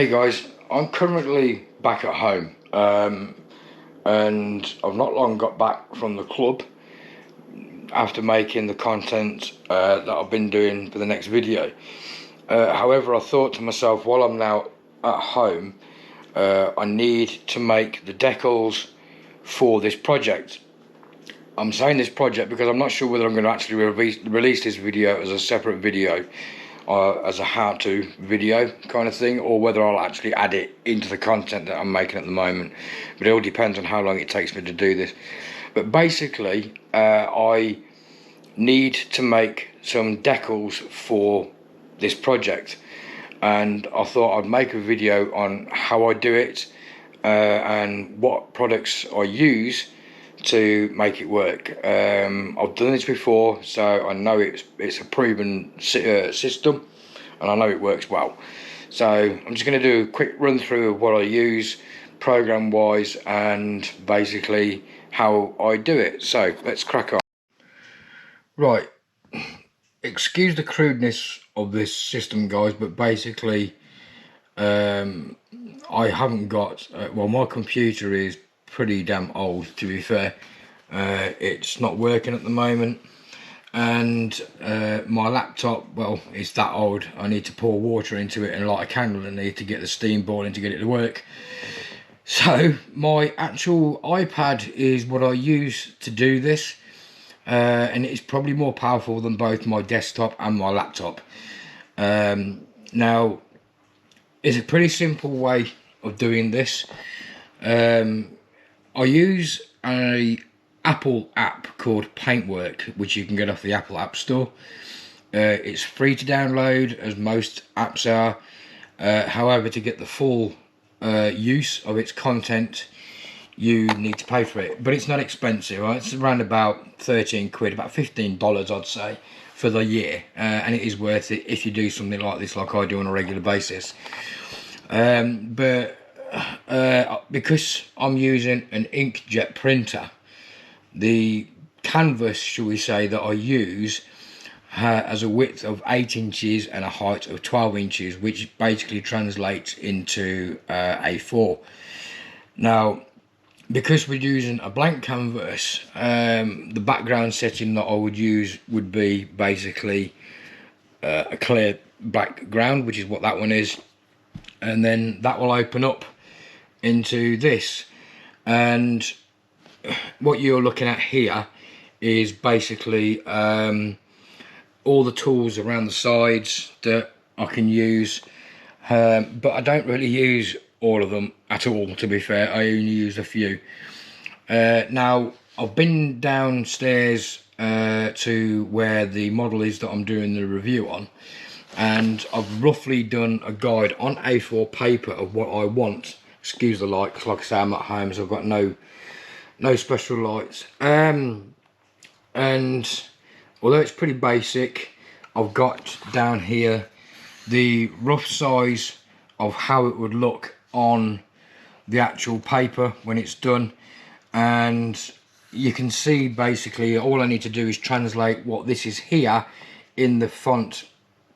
Hey guys, I'm currently back at home and I've not long got back from the club after making the content that I've been doing for the next video. However, I thought to myself, while I'm now at home, I need to make the decals for this project. I'm saying this project because I'm not sure whether I'm going to actually release this video as a separate video, as a how-to video kind of thing, or whether I'll actually add it into the content that I'm making at the moment. But it all depends on how long it takes me to do this. But basically, I need to make some decals for this project, and I thought I'd make a video on how I do it and what products I use to make it work. I've done this before, so I know it's a proven system, and I know it works well. So I'm just going to do a quick run through of what I use program wise and basically how I do it. So let's crack on. Right, excuse the crudeness of this system, guys, but basically I haven't got well, my computer is pretty damn old, to be fair. It's not working at the moment, and my laptop, well, it's that old. I need to pour water into it and light a candle and need to get the steam boiling to get it to work. So my actual iPad is what I use to do this, and it's probably more powerful than both my desktop and my laptop. Now, it's a pretty simple way of doing this. I use a Apple app called Paintwork, which you can get off the Apple App Store. It's free to download, as most apps are. However, to get the full use of its content, you need to pay for it. But it's not expensive, right? It's around about 13 quid, about $15, I'd say, for the year. And it is worth it if you do something like this, like I do on a regular basis. Because I'm using an inkjet printer, the canvas, shall we say, that I use has a width of 8 inches and a height of 12 inches, which basically translates into A4. Now, because we're using a blank canvas, the background setting that I would use would be basically a clear background, which is what that one is, and then that will open up into this. And what you're looking at here is basically all the tools around the sides that I can use, but I don't really use all of them at all, to be fair. I only use a few. Now, I've been downstairs to where the model is that I'm doing the review on, and I've roughly done a guide on A4 paper of what I want. Excuse the light, because like I say, I'm at home, so I've got no special lights. And although it's pretty basic, I've got down here the rough size of how it would look on the actual paper when it's done. And you can see basically all I need to do is translate what this is here in the font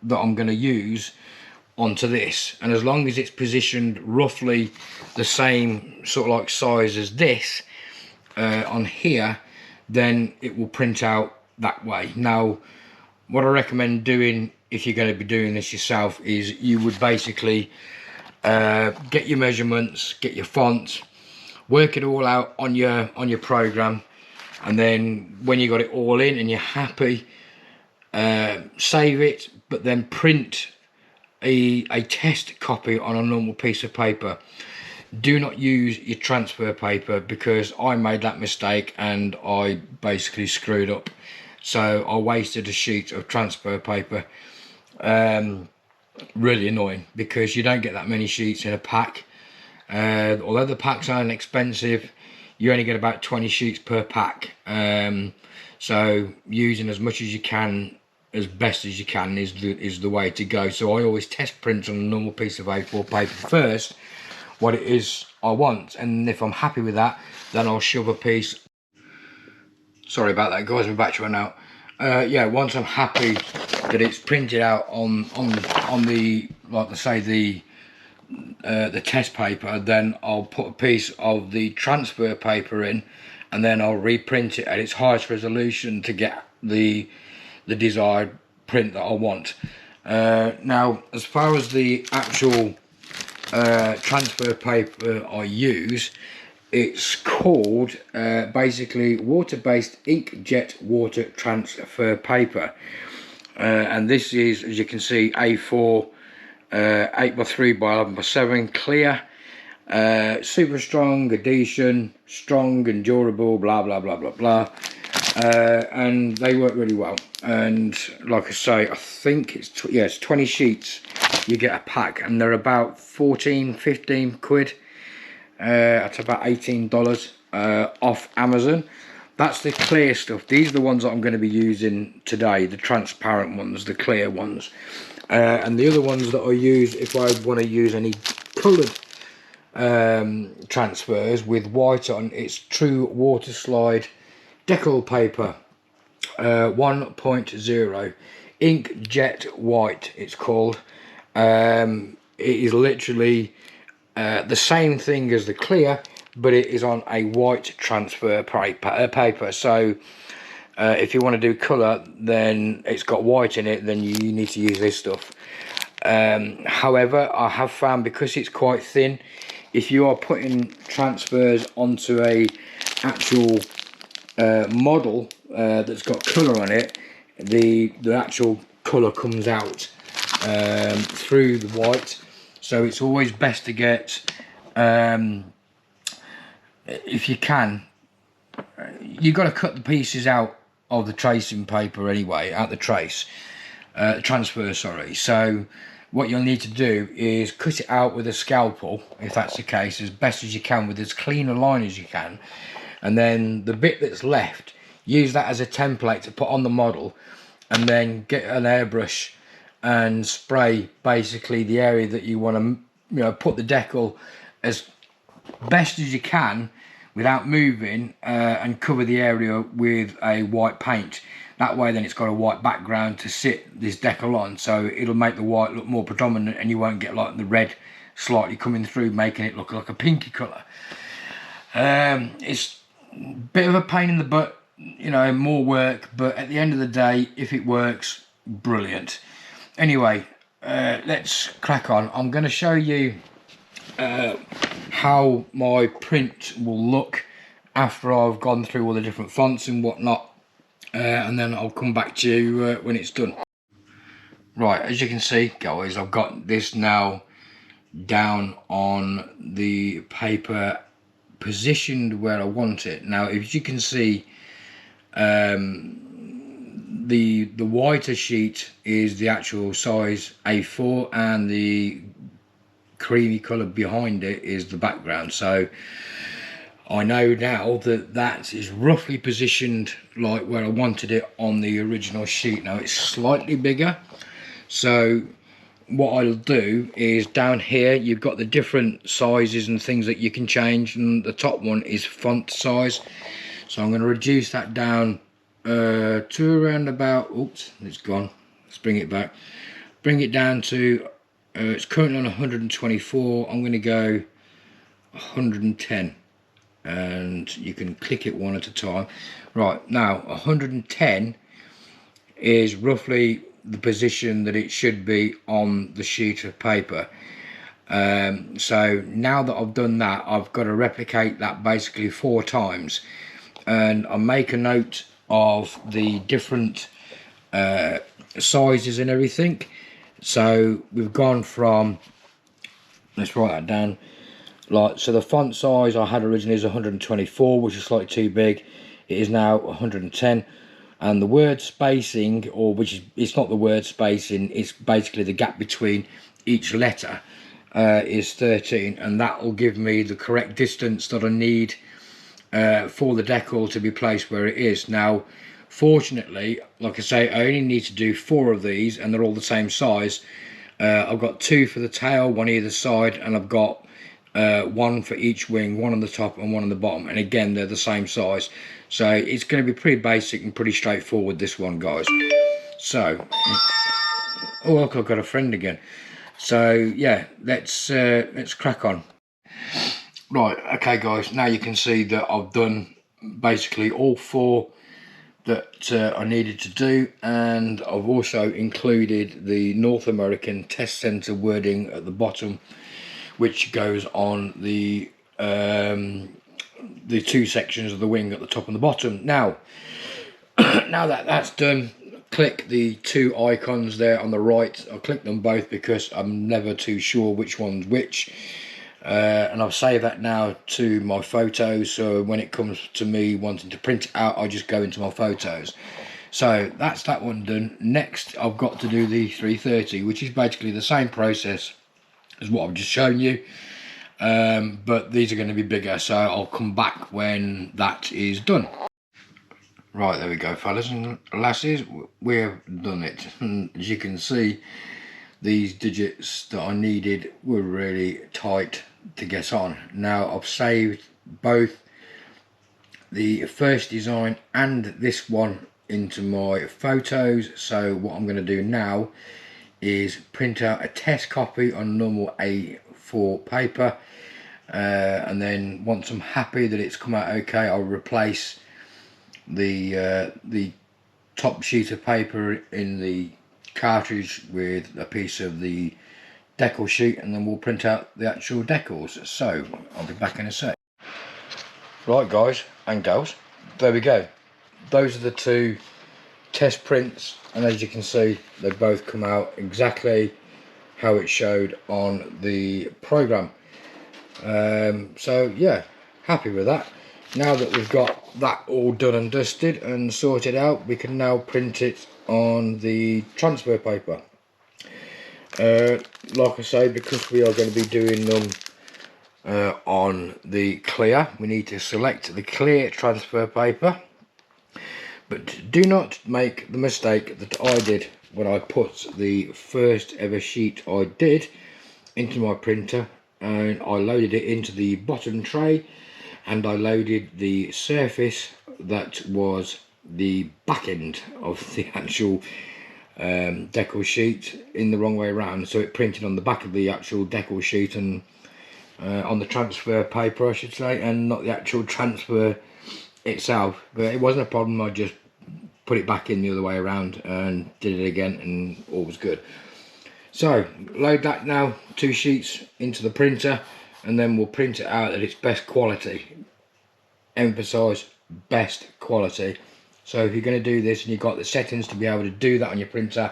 that I'm going to use onto this, and as long as it's positioned roughly the same sort of like size as this on here, then it will print out that way. Now, what I recommend doing if you're going to be doing this yourself is you would basically get your measurements, get your font, work it all out on your program, and then when you got it all in and you're happy, save it, but then print a test copy on a normal piece of paper. Do not use your transfer paper, because I made that mistake and I basically screwed up. So I wasted a sheet of transfer paper. Really annoying, because you don't get that many sheets in a pack. Although the packs aren't expensive, you only get about 20 sheets per pack. So using as much as you can, as best as you can, is the way to go. So I always test print on a normal piece of A4 paper first what it is I want, and if I'm happy with that, then I'll shove a piece. Sorry about that, guys, my battery went out. Yeah, once I'm happy that it's printed out on the, like I say, the the test paper, then I'll put a piece of the transfer paper in, and then I'll reprint it at its highest resolution to get the desired print that I want. Now, as far as the actual transfer paper I use, it's called basically water-based inkjet water transfer paper, and this is, as you can see, A4 8x3 by 11x7 clear, super strong adhesion, strong and durable, blah blah blah blah blah, and they work really well. And like I say, I think it's it's 20 sheets you get a pack, and they're about 14-15 quid. At about $18 off Amazon. That's the clear stuff. These are the ones that I'm going to be using today, the transparent ones, the clear ones. And the other ones that I use if I want to use any coloured transfers with white on, it's True Water Slide Decal paper 1.0 inkjet white, it's called. It is literally the same thing as the clear, but it is on a white transfer paper. So if you want to do colour, then it's got white in it, then you need to use this stuff. However, I have found, because it's quite thin, if you are putting transfers onto a actual model that's got colour on it, the actual colour comes out through the white. So it's always best to get, if you can, you've got to cut the pieces out of the tracing paper anyway, out the transfer, sorry. So what you'll need to do is cut it out with a scalpel, if that's the case, as best as you can, with as clean a line as you can. And then the bit that's left, use that as a template to put on the model, and then get an airbrush and spray basically the area that you want to, put the decal as best as you can without moving, and cover the area with a white paint. That way then it's got a white background to sit this decal on, so it'll make the white look more predominant, and you won't get like the red slightly coming through, making it look like a pinky colour. It's a bit of a pain in the butt, more work, but at the end of the day, if it works, brilliant. Anyway, let's crack on. I'm going to show you how my print will look after I've gone through all the different fonts and whatnot, and then I'll come back to you when it's done. Right, as you can see, guys, I've got this now down on the paper, positioned where I want it. Now, if you can see, the whiter sheet is the actual size A4, and the creamy colour behind it is the background. So I know now that that is roughly positioned like where I wanted it on the original sheet. Now it's slightly bigger, so what I'll do is, down here you've got the different sizes and things that you can change, and the top one is font size. So I'm going to reduce that down to around about, oops, it's gone, let's bring it back, bring it down to it's currently on 124. I'm going to go 110, and you can click it one at a time. Right, now 110 is roughly the position that it should be on the sheet of paper. So now that I've done that, I've got to replicate that basically 4 times, and I'll make a note of the different sizes and everything. So we've gone from, let's write that down, so the font size I had originally is 124, which is slightly too big. It is now 110, and the word spacing, or it's not the word spacing, it's basically the gap between each letter, is 13, and that will give me the correct distance that I need for the decal to be placed where it is. Now fortunately, like I say, I only need to do 4 of these, and they're all the same size. I've got 2 for the tail, 1 either side, and I've got 1 for each wing, 1 on the top and 1 on the bottom, and again they're the same size. So it's going to be pretty basic and pretty straightforward, this one, guys. So, oh look, I've got a friend again. So yeah, let's crack on. Right, okay guys, now you can see that I've done basically all 4 that I needed to do, and I've also included the North American Test Centre wording at the bottom, which goes on the 2 sections of the wing at the top and the bottom. Now now that that's done, click the 2 icons there on the right. I'll click them both because I'm never too sure which one's which. And I've saved that now to my photos, so when it comes to me wanting to print it out, I just go into my photos. So that's that one done. Next I've got to do the 330, which is basically the same process as what I've just shown you, but these are going to be bigger, so I'll come back when that is done. Right, there we go, fellas and lasses, we've done it. As you can see, these digits that I needed were really tight to get on. Now I've saved both the first design and this one into my photos, so what I'm going to do now is print out a test copy on normal A4 paper, and then once I'm happy that it's come out okay, I'll replace the top sheet of paper in the cartridge with a piece of the decal sheet, and then we'll print out the actual decals. So I'll be back in a sec. Right guys and girls, there we go. Those are the 2 test prints, and as you can see, they both come out exactly how it showed on the program. So yeah, happy with that. Now that we've got that all done and dusted and sorted out, we can now print it on the transfer paper. Like I say, because we are going to be doing them on the clear, we need to select the clear transfer paper. But do not make the mistake that I did when I put the first ever sheet I did into my printer, and I loaded it into the bottom tray, and I loaded the surface that was the back end of the actual decal sheet in the wrong way around, so it printed on the back of the actual decal sheet and on the transfer paper I should say, and not the actual transfer itself. But it wasn't a problem, I just put it back in the other way around and did it again, and all was good. So load that now, 2 sheets into the printer, and then we'll print it out at its best quality. Emphasize best quality. So if you're going to do this and you've got the settings to be able to do that on your printer,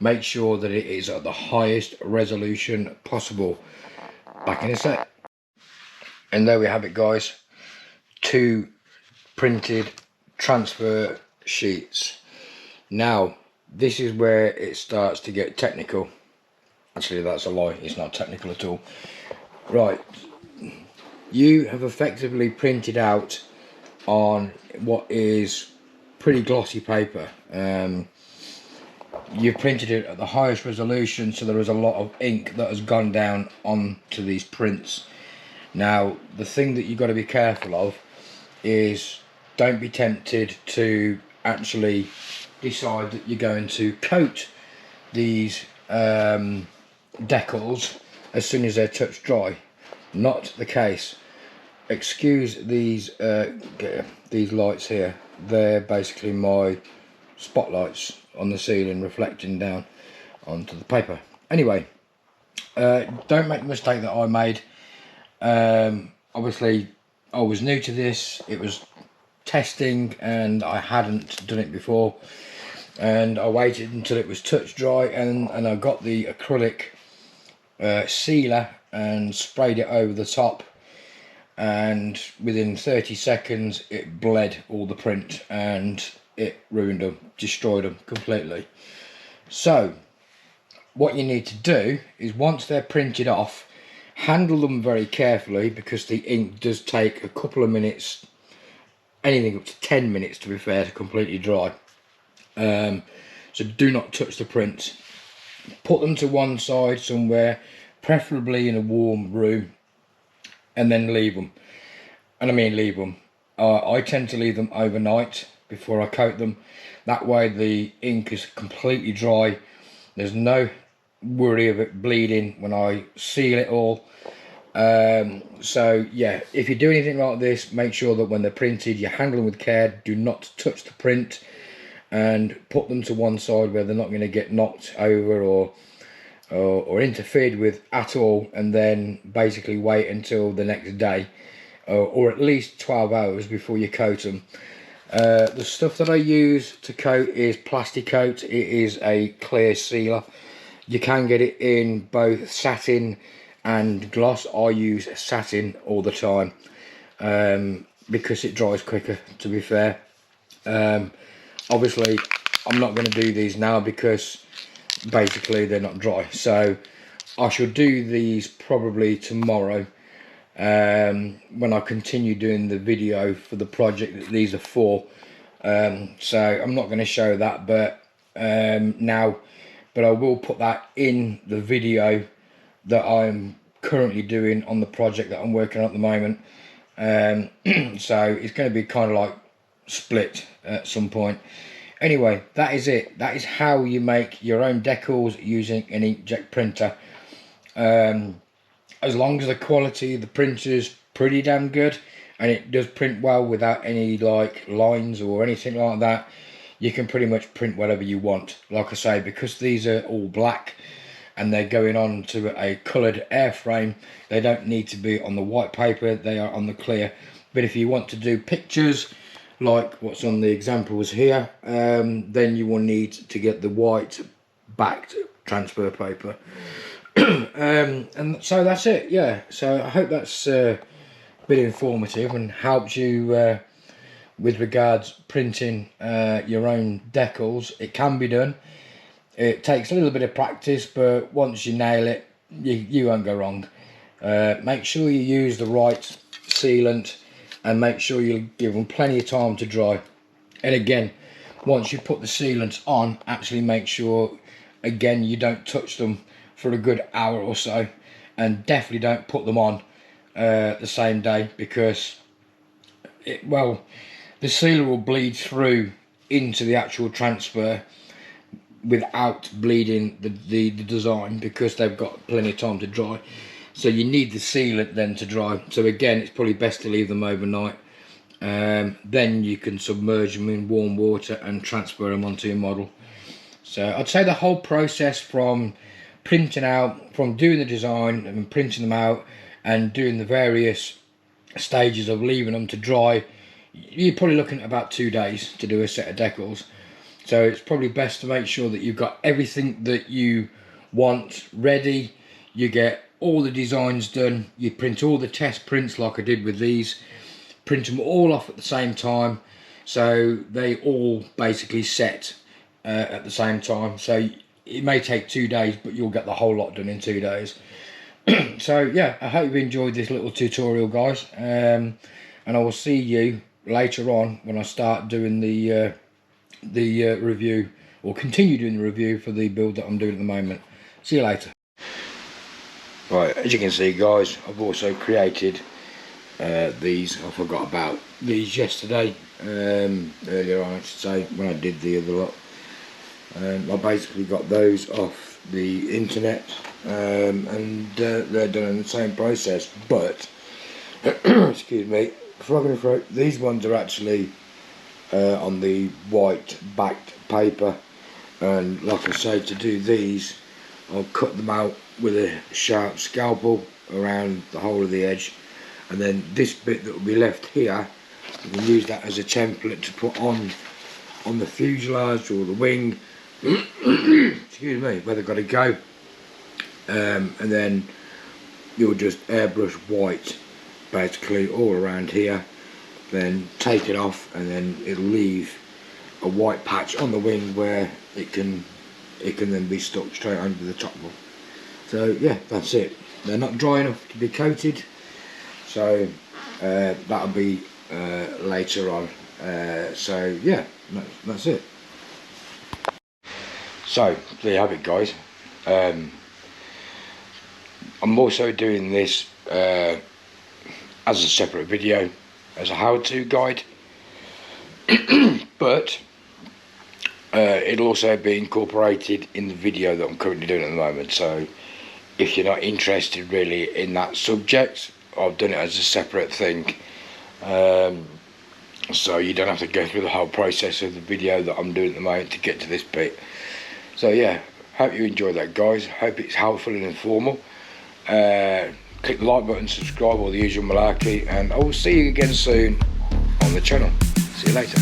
make sure that it is at the highest resolution possible. Back in a sec. And there we have it guys, 2 printed transfer sheets. Now this is where it starts to get technical. Actually that's a lie, it's not technical at all. Right, you have effectively printed out on what is pretty glossy paper. You've printed it at the highest resolution, so there is a lot of ink that has gone down onto these prints. Now the thing that you've got to be careful of is don't be tempted to actually decide that you're going to coat these decals as soon as they're touch dry. Not the case. Excuse these lights here, they're basically my spotlights on the ceiling reflecting down onto the paper. Anyway, don't make the mistake that I made. Obviously I was new to this, it was testing and I hadn't done it before, and I waited until it was touch dry, and I got the acrylic sealer and sprayed it over the top, and within 30 seconds it bled all the print and it ruined them, destroyed them completely. So what you need to do is, once they're printed off, handle them very carefully, because the ink does take a couple of minutes, anything up to 10 minutes to be fair, to completely dry. So do not touch the prints. Put them to one side somewhere, preferably in a warm room, and then leave them. And I mean leave them. I tend to leave them overnight before I coat them. That way the ink is completely dry. There's no worry of it bleeding when I seal it all. So yeah, if you do anything like this, make sure that when they're printed you handle them with care. Do not touch the print, and put them to one side where they're not going to get knocked over or interfered with at all, and then basically wait until the next day, or at least 12 hours before you coat them. The stuff that I use to coat is Plastic Coat. It is a clear sealer. You can get it in both satin and gloss. I use satin all the time because it dries quicker, to be fair. Obviously I'm not going to do these now because basically they're not dry, so I shall do these probably tomorrow when I continue doing the video for the project that these are for. So I'm not going to show that now, but I will put that in the video that I'm currently doing on the project that I'm working on at the moment. So it's going to be kind of like split at some point. Anyway, that is it. That is how you make your own decals using an inkjet printer. As long as the quality of the printer is pretty damn good and it does print well without any like lines or anything like that, you can pretty much print whatever you want. Like I say, because these are all black and they're going on to a coloured airframe, they don't need to be on the white paper, they are on the clear. But if you want to do pictures like what's on the examples here, then you will need to get the white backed transfer paper. And so that's it. Yeah, so I hope that's a bit informative and helps you with regards printing your own decals. It can be done. It takes a little bit of practice, but once you nail it, you won't go wrong. Make sure you use the right sealant and make sure you give them plenty of time to dry. And again, once you put the sealant on, actually make sure again you don't touch them for a good hour or so, and definitely don't put them on the same day, because the sealer will bleed through into the actual transfer without bleeding the design, because they've got plenty of time to dry. So you need the sealant then to dry. So again, it's probably best to leave them overnight. Then you can submerge them in warm water and transfer them onto your model. So I'd say the whole process from printing out, from doing the design and printing them out and doing the various stages of leaving them to dry, you're probably looking at about 2 days to do a set of decals. So it's probably best to make sure that you've got everything that you want ready. You get all the designs done, you print all the test prints like I did with these, print them all off at the same time, so they all basically set at the same time. So it may take 2 days, but you'll get the whole lot done in 2 days. So yeah, I hope you enjoyed this little tutorial, guys, and I will see you later on when I start doing the review, or continue doing the review for the build that I'm doing at the moment. See you later. Right, as you can see, guys, I've also created these. I forgot about these yesterday, earlier on I should say, when I did the other lot. I basically got those off the internet, and they're done in the same process, but excuse me, frog in the throat, these ones are actually on the white backed paper, and like I say, to do these I'll cut them out with a sharp scalpel around the whole of the edge, and then this bit that will be left here, you can use that as a template to put on the fuselage or the wing excuse me, where they've got to go, and then you'll just airbrush white basically all around here, then take it off, and then it'll leave a white patch on the wing where it can then be stuck straight under the top one. So yeah, that's it. They're not dry enough to be coated, so that'll be later on. So yeah, that's it. So there you have it, guys. I'm also doing this as a separate video, as a how-to guide, but It'll also be incorporated in the video that I'm currently doing at the moment, so if you're not interested really in that subject, I've done it as a separate thing, so you don't have to go through the whole process of the video that I'm doing at the moment to get to this bit. So yeah, hope you enjoyed that, guys. Hope it's helpful and informal. Click the like button, subscribe, all the usual malarkey, and I will see you again soon on the channel. See you later.